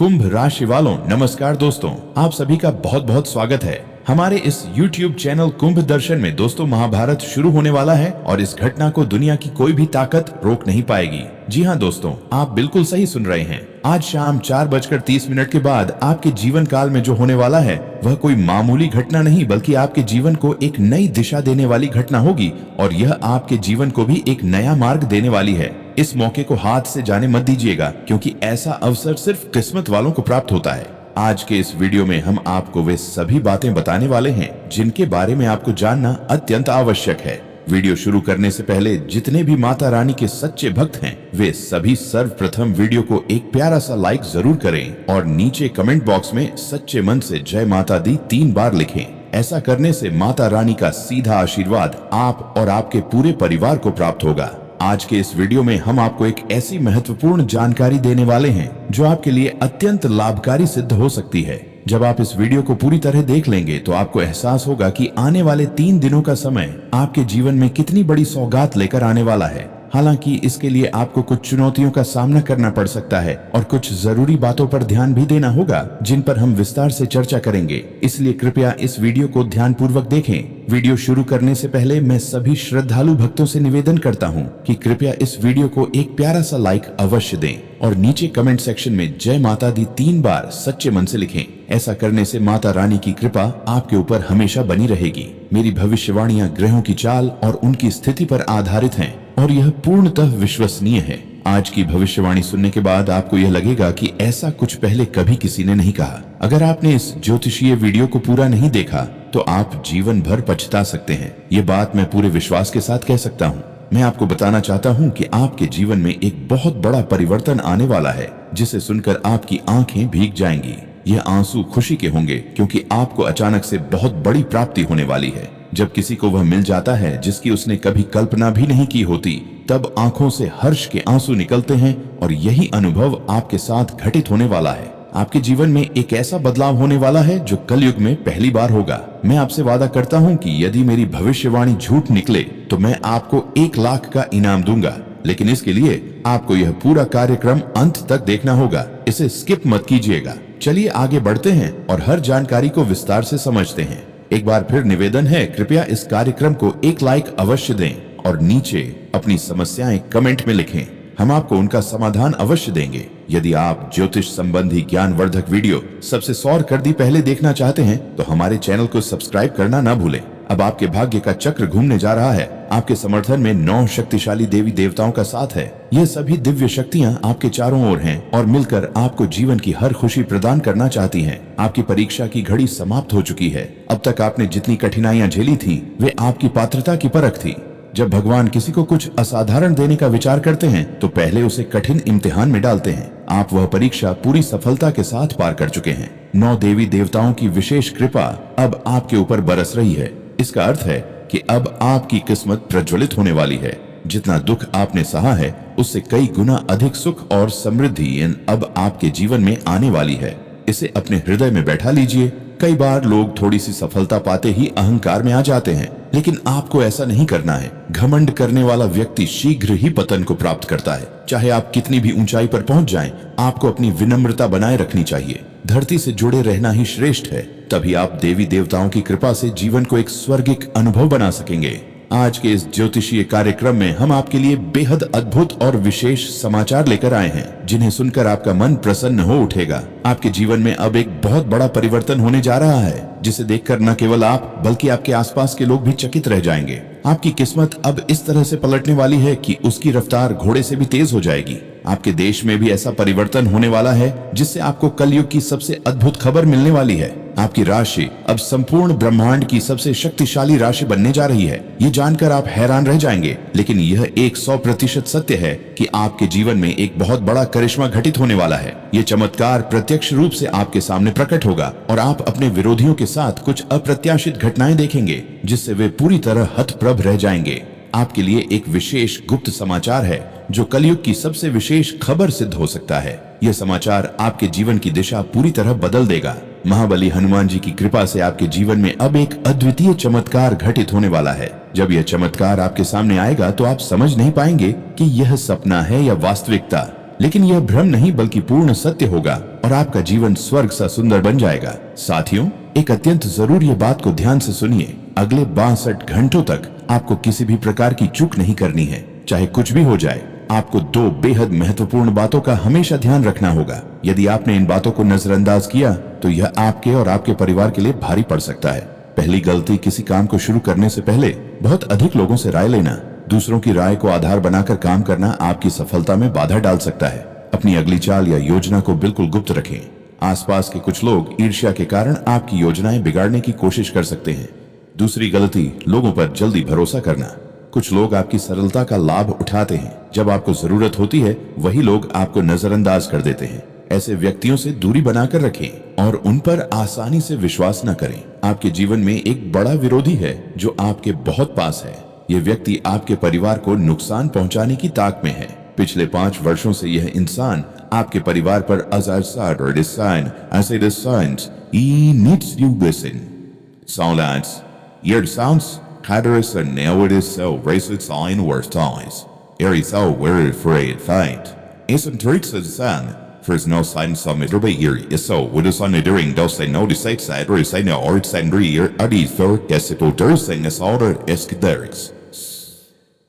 कुंभ राशि वालों, नमस्कार दोस्तों। आप सभी का बहुत बहुत स्वागत है हमारे इस YouTube चैनल कुंभ दर्शन में। दोस्तों, महाभारत शुरू होने वाला है और इस घटना को दुनिया की कोई भी ताकत रोक नहीं पाएगी। जी हाँ दोस्तों, आप बिल्कुल सही सुन रहे हैं। आज शाम 4:30 के बाद आपके जीवन काल में जो होने वाला है वह कोई मामूली घटना नहीं, बल्कि आपके जीवन को एक नई दिशा देने वाली घटना होगी और यह आपके जीवन को भी एक नया मार्ग देने वाली है। इस मौके को हाथ से जाने मत दीजिएगा, क्योंकि ऐसा अवसर सिर्फ किस्मत वालों को प्राप्त होता है। आज के इस वीडियो में हम आपको वे सभी बातें बताने वाले हैं जिनके बारे में आपको जानना अत्यंत आवश्यक है। वीडियो शुरू करने से पहले जितने भी माता रानी के सच्चे भक्त हैं वे सभी सर्वप्रथम वीडियो को एक प्यारा सा लाइक जरूर करें और नीचे कमेंट बॉक्स में सच्चे मन से जय माता दी 3 बार लिखें। ऐसा करने से माता रानी का सीधा आशीर्वाद आप और आपके पूरे परिवार को प्राप्त होगा। आज के इस वीडियो में हम आपको एक ऐसी महत्वपूर्ण जानकारी देने वाले हैं जो आपके लिए अत्यंत लाभकारी सिद्ध हो सकती है। जब आप इस वीडियो को पूरी तरह देख लेंगे तो आपको एहसास होगा कि आने वाले 3 दिनों का समय आपके जीवन में कितनी बड़ी सौगात लेकर आने वाला है। हालांकि इसके लिए आपको कुछ चुनौतियों का सामना करना पड़ सकता है और कुछ जरूरी बातों पर ध्यान भी देना होगा जिन पर हम विस्तार से चर्चा करेंगे। इसलिए कृपया इस वीडियो को ध्यान पूर्वक देखें। वीडियो शुरू करने से पहले मैं सभी श्रद्धालु भक्तों से निवेदन करता हूं कि कृपया इस वीडियो को एक प्यारा सा लाइक अवश्य दें और नीचे कमेंट सेक्शन में जय माता दी 3 बार सच्चे मन से लिखें। ऐसा करने से माता रानी की कृपा आपके ऊपर हमेशा बनी रहेगी। मेरी भविष्यवाणियां ग्रहों की चाल और उनकी स्थिति पर आधारित हैं और यह पूर्णतः विश्वसनीय है। आज की भविष्यवाणी सुनने के बाद आपको यह लगेगा कि ऐसा कुछ पहले कभी किसी ने नहीं कहा। अगर आपने इस ज्योतिषीय वीडियो को पूरा नहीं देखा तो आप जीवन भर पछता सकते हैं। ये बात मैं पूरे विश्वास के साथ कह सकता हूँ। मैं आपको बताना चाहता हूँ कि आपके जीवन में एक बहुत बड़ा परिवर्तन आने वाला है जिसे सुनकर आपकी आंखें भीग जाएंगी। यह आंसू खुशी के होंगे क्योंकि आपको अचानक से बहुत बड़ी प्राप्ति होने वाली है। जब किसी को वह मिल जाता है जिसकी उसने कभी कल्पना भी नहीं की होती, तब आंखों से हर्ष के आंसू निकलते हैं और यही अनुभव आपके साथ घटित होने वाला है। आपके जीवन में एक ऐसा बदलाव होने वाला है जो कलयुग में पहली बार होगा। मैं आपसे वादा करता हूं कि यदि मेरी भविष्यवाणी झूठ निकले तो मैं आपको 1 लाख का इनाम दूंगा, लेकिन इसके लिए आपको यह पूरा कार्यक्रम अंत तक देखना होगा। इसे स्किप मत कीजिएगा। चलिए आगे बढ़ते हैं और हर जानकारी को विस्तार से समझते हैं। एक बार फिर निवेदन है, कृपया इस कार्यक्रम को 1 लाइक अवश्य दें और नीचे अपनी समस्याएं कमेंट में लिखें। हम आपको उनका समाधान अवश्य देंगे। यदि आप ज्योतिष संबंधी ज्ञानवर्धक वीडियो सबसे 100 कदम पहले देखना चाहते हैं तो हमारे चैनल को सब्सक्राइब करना ना भूलें। अब आपके भाग्य का चक्र घूमने जा रहा है। आपके समर्थन में 9 शक्तिशाली देवी देवताओं का साथ है। ये सभी दिव्य शक्तियां आपके चारों ओर हैं और मिलकर आपको जीवन की हर खुशी प्रदान करना चाहती हैं। आपकी परीक्षा की घड़ी समाप्त हो चुकी है। अब तक आपने जितनी कठिनाइयां झेली थी वे आपकी पात्रता की परख थी। जब भगवान किसी को कुछ असाधारण देने का विचार करते हैं तो पहले उसे कठिन इम्तिहान में डालते हैं। आप वह परीक्षा पूरी सफलता के साथ पार कर चुके हैं। 9 देवी देवताओं की विशेष कृपा अब आपके ऊपर बरस रही है। इसका अर्थ है कि अब आपकी किस्मत प्रज्वलित होने वाली है। जितना दुख आपने सहा है उससे कई गुना अधिक सुख और समृद्धि अब आपके जीवन में आने वाली है। इसे अपने हृदय में बैठा लीजिए। कई बार लोग थोड़ी सी सफलता पाते ही अहंकार में आ जाते हैं, लेकिन आपको ऐसा नहीं करना है। घमंड करने वाला व्यक्ति शीघ्र ही पतन को प्राप्त करता है। चाहे आप कितनी भी ऊंचाई पर पहुंच जाएं, आपको अपनी विनम्रता बनाए रखनी चाहिए। धरती से जुड़े रहना ही श्रेष्ठ है। तभी आप देवी देवताओं की कृपा से जीवन को एक स्वर्गिक अनुभव बना सकेंगे। आज के इस ज्योतिषीय कार्यक्रम में हम आपके लिए बेहद अद्भुत और विशेष समाचार लेकर आए हैं जिन्हें सुनकर आपका मन प्रसन्न हो उठेगा। आपके जीवन में अब एक बहुत बड़ा परिवर्तन होने जा रहा है जिसे देखकर न केवल आप बल्कि आपके आसपास के लोग भी चकित रह जाएंगे। आपकी किस्मत अब इस तरह से पलटने वाली है कि उसकी रफ्तार घोड़े से भी तेज हो जाएगी। आपके देश में भी ऐसा परिवर्तन होने वाला है जिससे आपको कलयुग की सबसे अद्भुत खबर मिलने वाली है। आपकी राशि अब संपूर्ण ब्रह्मांड की सबसे शक्तिशाली राशि बनने जा रही है। ये जानकर आप हैरान रह जाएंगे, लेकिन यह 100% सत्य है कि आपके जीवन में एक बहुत बड़ा करिश्मा घटित होने वाला है। ये चमत्कार प्रत्यक्ष रूप से आपके सामने प्रकट होगा और आप अपने विरोधियों के साथ कुछ अप्रत्याशित घटनाएं देखेंगे जिससे वे पूरी तरह हतप्रभ रह जाएंगे। आपके लिए एक विशेष गुप्त समाचार है जो कलयुग की सबसे विशेष खबर सिद्ध हो सकता है। यह समाचार आपके जीवन की दिशा पूरी तरह बदल देगा। महाबली हनुमान जी की कृपा से आपके जीवन में अब एक अद्वितीय चमत्कार घटित होने वाला है। जब यह चमत्कार आपके सामने आएगा तो आप समझ नहीं पाएंगे कि यह सपना है या वास्तविकता। लेकिन यह भ्रम नहीं बल्कि पूर्ण सत्य होगा और आपका जीवन स्वर्ग सा सुंदर बन जाएगा। साथियों, एक अत्यंत जरूरी बात को ध्यान से सुनिए। अगले 62 घंटों तक आपको किसी भी प्रकार की चूक नहीं करनी है, चाहे कुछ भी हो जाए। आपको 2 बेहद महत्वपूर्ण बातों का हमेशा ध्यान रखना होगा। यदि आपने इन बातों को नजरअंदाज किया तो यह आपके और आपके परिवार के लिए भारी पड़ सकता है। पहली गलती, किसी काम को शुरू करने से पहले बहुत अधिक लोगों से राय लेना। दूसरों की राय को आधार बनाकर काम करना आपकी सफलता में बाधा डाल सकता है। अपनी अगली चाल या योजना को बिल्कुल गुप्त रखें। आसपास के कुछ लोग ईर्ष्या के कारण आपकी योजनाएं बिगाड़ने की कोशिश कर सकते हैं। दूसरी गलती, लोगों पर जल्दी भरोसा करना। कुछ लोग आपकी सरलता का लाभ उठाते हैं। जब आपको जरूरत होती है वही लोग आपको नजरअंदाज कर देते हैं। ऐसे व्यक्तियों से दूरी बनाकर रखें और उन पर आसानी से विश्वास न करें। आपके जीवन में एक बड़ा विरोधी है जो आपके बहुत पास है। यह व्यक्ति आपके परिवार को नुकसान पहुंचाने की ताक में है। पिछले 5 वर्षों से यह इंसान आपके परिवार पर he needs you listen. Silence. Your sounds Hatteras and now it is so racist in worst times. It is so very afraid fight. Isn't tricks of the sun. There's no signs of it over here. Is so with the sun during those they know the side side or say no or it's angry here are these for guessable dursing is all the escaderics.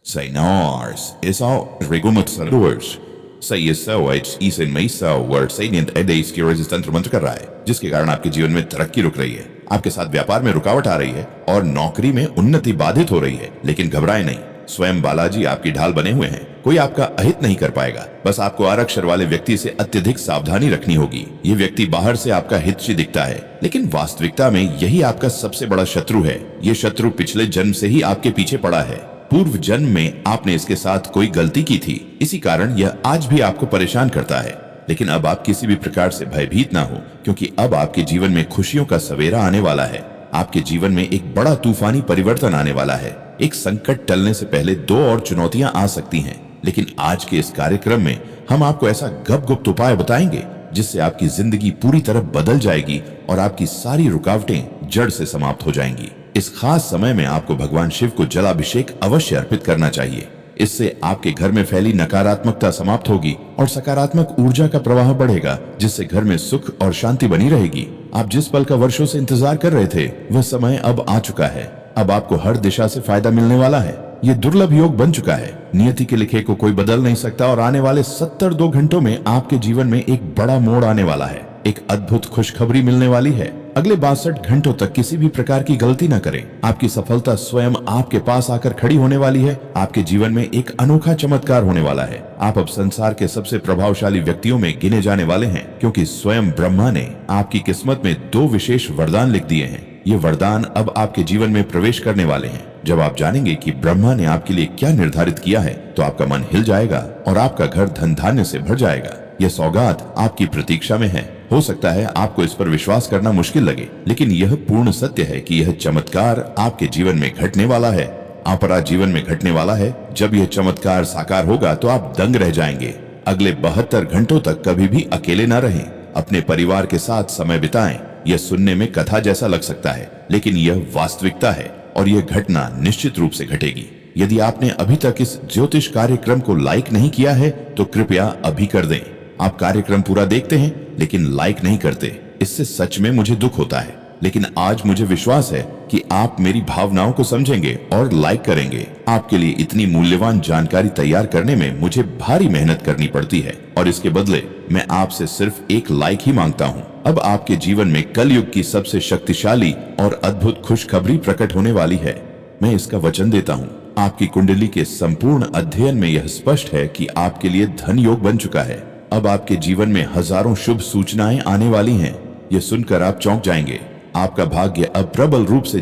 Say nars is all regular doors. Say yes so it's easy me so where saying a day ski resistant मंत्र कर रहा है जिसके कारण आपके जीवन में तरक्की रुक रही है, आपके साथ व्यापार में रुकावट आ रही है और नौकरी में उन्नति बाधित हो रही है। लेकिन घबराएं नहीं, स्वयं बालाजी आपकी ढाल बने हुए हैं। कोई आपका अहित नहीं कर पाएगा। बस आपको आर अक्षर वाले व्यक्ति से अत्यधिक सावधानी रखनी होगी। ये व्यक्ति बाहर से आपका हितची दिखता है लेकिन वास्तविकता में यही आपका सबसे बड़ा शत्रु है। ये शत्रु पिछले जन्म से ही आपके पीछे पड़ा है। पूर्व जन्म में आपने इसके साथ कोई गलती की थी, इसी कारण यह आज भी आपको परेशान करता है। लेकिन अब आप किसी भी प्रकार से भयभीत ना हो, क्योंकि अब आपके जीवन में खुशियों का सवेरा आने वाला है। आपके जीवन में एक बड़ा तूफानी परिवर्तन आने वाला है। एक संकट टलने से पहले 2 और चुनौतियां आ सकती हैं, लेकिन आज के इस कार्यक्रम में हम आपको ऐसा गुप्त उपाय बताएंगे जिससे आपकी जिंदगी पूरी तरह बदल जाएगी और आपकी सारी रुकावटें जड़ से समाप्त हो जाएंगी। इस खास समय में आपको भगवान शिव को जलाभिषेक अवश्य अर्पित करना चाहिए। इससे आपके घर में फैली नकारात्मकता समाप्त होगी और सकारात्मक ऊर्जा का प्रवाह बढ़ेगा, जिससे घर में सुख और शांति बनी रहेगी। आप जिस पल का वर्षों से इंतजार कर रहे थे वह समय अब आ चुका है। अब आपको हर दिशा से फायदा मिलने वाला है। ये दुर्लभ योग बन चुका है। नियति के लिखे को कोई बदल नहीं सकता और आने वाले 72 घंटों में आपके जीवन में एक बड़ा मोड़ आने वाला है। एक अद्भुत खुशखबरी मिलने वाली है। अगले 62 घंटों तक किसी भी प्रकार की गलती न करें। आपकी सफलता स्वयं आपके पास आकर खड़ी होने वाली है। आपके जीवन में एक अनोखा चमत्कार होने वाला है। आप अब संसार के सबसे प्रभावशाली व्यक्तियों में गिने जाने वाले हैं, क्योंकि स्वयं ब्रह्मा ने आपकी किस्मत में 2 विशेष वरदान लिख दिए हैं। ये वरदान अब आपके जीवन में प्रवेश करने वाले हैं। जब आप जानेंगे कि ब्रह्मा ने आपके लिए क्या निर्धारित किया है तो आपका मन हिल जाएगा और आपका घर धन धान्य से भर जाएगा। यह सौगात आपकी प्रतीक्षा में है। हो सकता है आपको इस पर विश्वास करना मुश्किल लगे, लेकिन यह पूर्ण सत्य है कि यह चमत्कार आपके जीवन में घटने वाला है। आपका जीवन में घटने वाला है। जब यह चमत्कार साकार होगा तो आप दंग रह जाएंगे। अगले 72 घंटों तक कभी भी अकेले न रहें। अपने परिवार के साथ समय बिताएं। यह सुनने में कथा जैसा लग सकता है, लेकिन यह वास्तविकता है और यह घटना निश्चित रूप से घटेगी। यदि आपने अभी तक इस ज्योतिष कार्यक्रम को लाइक नहीं किया है तो कृपया अभी कर दें। आप कार्यक्रम पूरा देखते हैं लेकिन लाइक नहीं करते। इससे सच में मुझे दुख होता है, लेकिन आज मुझे विश्वास है कि आप मेरी भावनाओं को समझेंगे और लाइक करेंगे। आपके लिए इतनी मूल्यवान जानकारी तैयार करने में मुझे भारी मेहनत करनी पड़ती है और इसके बदले मैं आपसे सिर्फ एक लाइक ही मांगता हूँ। अब आपके जीवन में कलयुग की सबसे शक्तिशाली और अद्भुत खुशखबरी प्रकट होने वाली है। मैं इसका वचन देता हूँ। आपकी कुंडली के संपूर्ण अध्ययन में यह स्पष्ट है कि आपके लिए धन योग बन चुका है। अब आपके जीवन में हजारों शुभ सूचनाएं आने वाली हैं। यह सुनकर आप चौंक जाएंगे। आपका भाग्य अब प्रबल रूप से